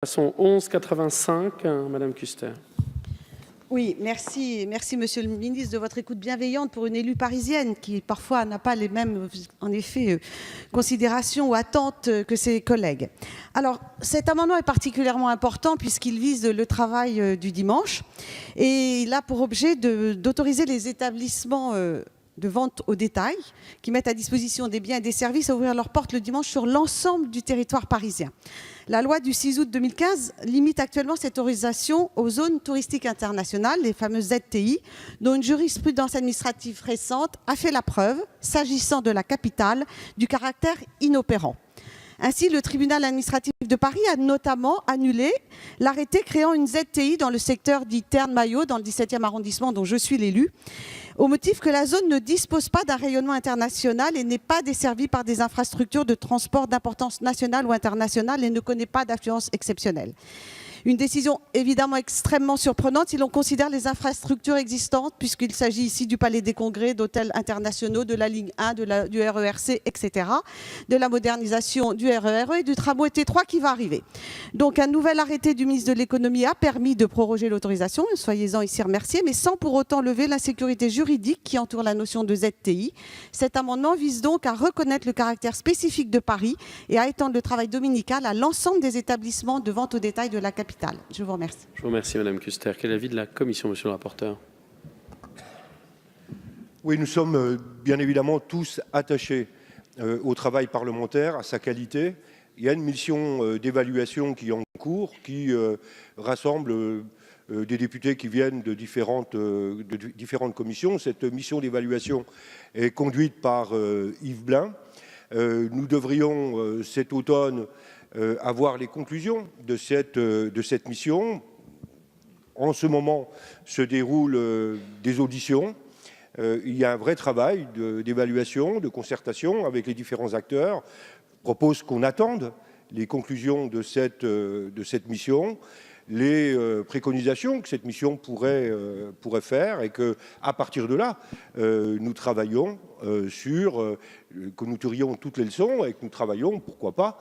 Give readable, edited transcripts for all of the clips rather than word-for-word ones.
Passons 1185, Madame Kuster. Oui, merci Monsieur le Ministre de votre écoute bienveillante pour une élue parisienne qui parfois n'a pas les mêmes, en effet, considérations ou attentes que ses collègues. Alors, cet amendement est particulièrement important puisqu'il vise le travail du dimanche et il a pour objet d'autoriser les établissements de vente au détail qui mettent à disposition des biens et des services à ouvrir leurs portes le dimanche sur l'ensemble du territoire parisien. La loi du 6 août 2015 limite actuellement cette autorisation aux zones touristiques internationales, les fameuses ZTI, dont une jurisprudence administrative récente a fait la preuve, s'agissant de la capitale, du caractère inopérant. Ainsi, le tribunal administratif de Paris a notamment annulé l'arrêté créant une ZTI dans le secteur dit Terne-Maillot, dans le 17e arrondissement dont je suis l'élu, au motif que la zone ne dispose pas d'un rayonnement international et n'est pas desservie par des infrastructures de transport d'importance nationale ou internationale et ne connaît pas d'affluence exceptionnelle. Une décision évidemment extrêmement surprenante si l'on considère les infrastructures existantes, puisqu'il s'agit ici du Palais des Congrès, d'hôtels internationaux, de la ligne 1, du RERC, etc., de la modernisation du RERE et du tramway T3 qui va arriver. Donc un nouvel arrêté du ministre de l'économie a permis de proroger l'autorisation, soyez-en ici remerciés, mais sans pour autant lever l'insécurité juridique qui entoure la notion de ZTI. Cet amendement vise donc à reconnaître le caractère spécifique de Paris et à étendre le travail dominical à l'ensemble des établissements de vente au détail de la capitale. Je vous remercie. Je vous remercie, Madame Kuster. Quel est l'avis de la Commission, Monsieur le rapporteur? Oui, nous sommes bien évidemment tous attachés au travail parlementaire, à sa qualité. Il y a une mission d'évaluation qui est en cours, qui rassemble des députés qui viennent de différentes commissions. Cette mission d'évaluation est conduite par Yves Blin. Nous devrions cet automne avoir les conclusions de cette mission. En ce moment se déroulent des auditions. Il y a un vrai travail d'évaluation, de concertation avec les différents acteurs. Je propose qu'on attende les conclusions de cette mission, les préconisations que cette mission pourrait faire et qu'à partir de là, nous travaillons que nous tirions toutes les leçons et que nous travaillons, pourquoi pas,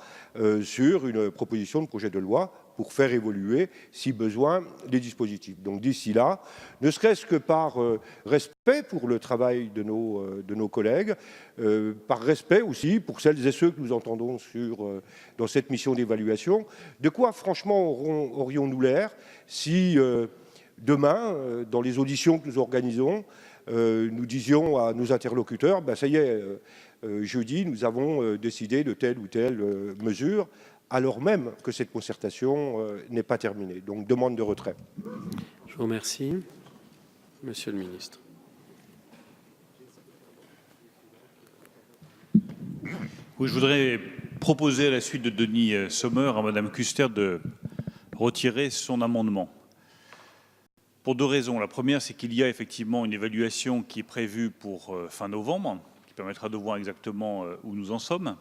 sur une proposition de projet de loi pour faire évoluer, si besoin, les dispositifs. Donc d'ici là, ne serait-ce que par respect pour le travail de nos collègues, par respect aussi pour celles et ceux que nous entendons dans cette mission d'évaluation, de quoi franchement aurions-nous l'air si demain, dans les auditions que nous organisons, nous disions à nos interlocuteurs, ben ça y est, jeudi, nous avons décidé de telle ou telle mesure, alors même que cette concertation n'est pas terminée. Donc, demande de retrait. Je vous remercie. Monsieur le ministre. Oui, je voudrais proposer à la suite de Denis Sommer à Madame Kuster de retirer son amendement. Pour deux raisons. La première, c'est qu'il y a effectivement une évaluation qui est prévue pour fin novembre, qui permettra de voir exactement où nous en sommes.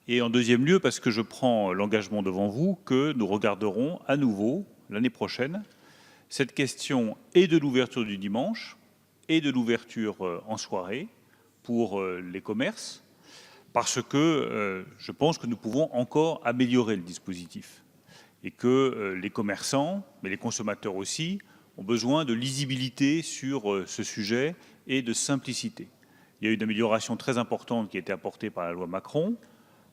Et en deuxième lieu, parce que je prends l'engagement devant vous que nous regarderons à nouveau, l'année prochaine, cette question et de l'ouverture du dimanche et de l'ouverture en soirée pour les commerces, parce que je pense que nous pouvons encore améliorer le dispositif et que les commerçants, mais les consommateurs aussi, ont besoin de lisibilité sur ce sujet et de simplicité. Il y a eu une amélioration très importante qui a été apportée par la loi Macron.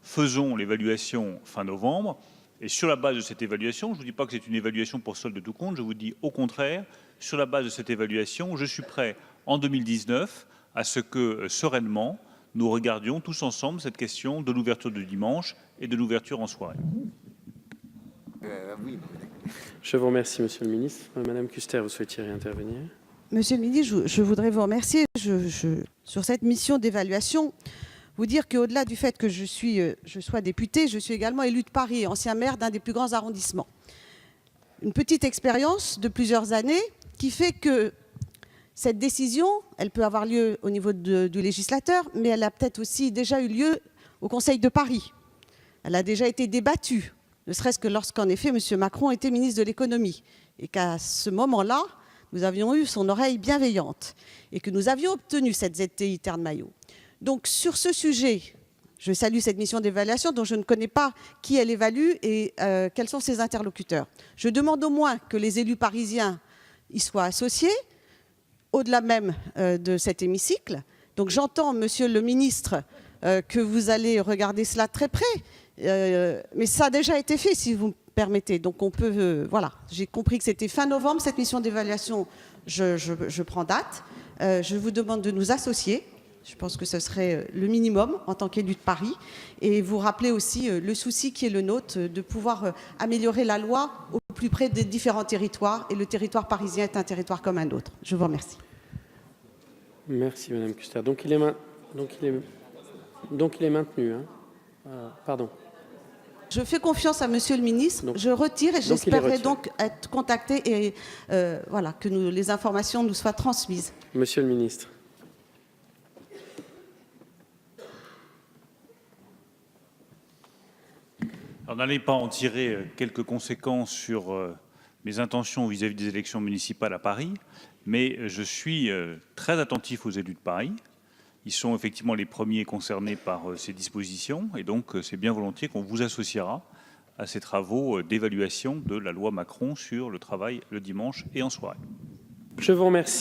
Faisons l'évaluation fin novembre et sur la base de cette évaluation, je ne vous dis pas que c'est une évaluation pour solde de tout compte, je vous dis au contraire, sur la base de cette évaluation, je suis prêt en 2019 à ce que sereinement nous regardions tous ensemble cette question de l'ouverture du dimanche et de l'ouverture en soirée. Je vous remercie, Monsieur le ministre. Madame Kuster, vous souhaitiez réintervenir? Monsieur le ministre, je voudrais vous remercier sur cette mission d'évaluation. Vous dire qu'au-delà du fait que je sois députée, je suis également élue de Paris, ancien maire d'un des plus grands arrondissements. Une petite expérience de plusieurs années qui fait que cette décision, elle peut avoir lieu au niveau du législateur, mais elle a peut-être aussi déjà eu lieu au Conseil de Paris. Elle a déjà été débattue, ne serait-ce que lorsqu'en effet M. Macron était ministre de l'économie et qu'à ce moment-là, nous avions eu son oreille bienveillante et que nous avions obtenu cette ZTI Terne-Maillot. Donc sur ce sujet, Je salue cette mission d'évaluation dont je ne connais pas qui elle évalue et quels sont ses interlocuteurs. Je demande au moins que les élus parisiens y soient associés, au-delà même de cet hémicycle. Donc j'entends, monsieur le ministre, que vous allez regarder cela très près, mais ça a déjà été fait, si vous me permettez. Donc on peut... voilà, j'ai compris que c'était fin novembre, cette mission d'évaluation, je prends date. Je vous demande de nous associer. Je pense que ce serait le minimum en tant qu'élu de Paris. Et vous rappelez aussi le souci qui est le nôtre de pouvoir améliorer la loi au plus près des différents territoires. Et le territoire parisien est un territoire comme un autre. Je vous remercie. Merci, Madame Kuster. Donc il est maintenu. Hein. Pardon. Je fais confiance à Monsieur le ministre. Donc, je retire et j'espérerai retiré. donc être contacté et voilà, que les informations nous soient transmises. Monsieur le ministre. Alors, n'allez pas en tirer quelques conséquences sur mes intentions vis-à-vis des élections municipales à Paris, mais je suis très attentif aux élus de Paris. Ils sont effectivement les premiers concernés par ces dispositions, et donc c'est bien volontiers qu'on vous associera à ces travaux d'évaluation de la loi Macron sur le travail le dimanche et en soirée. Je vous remercie.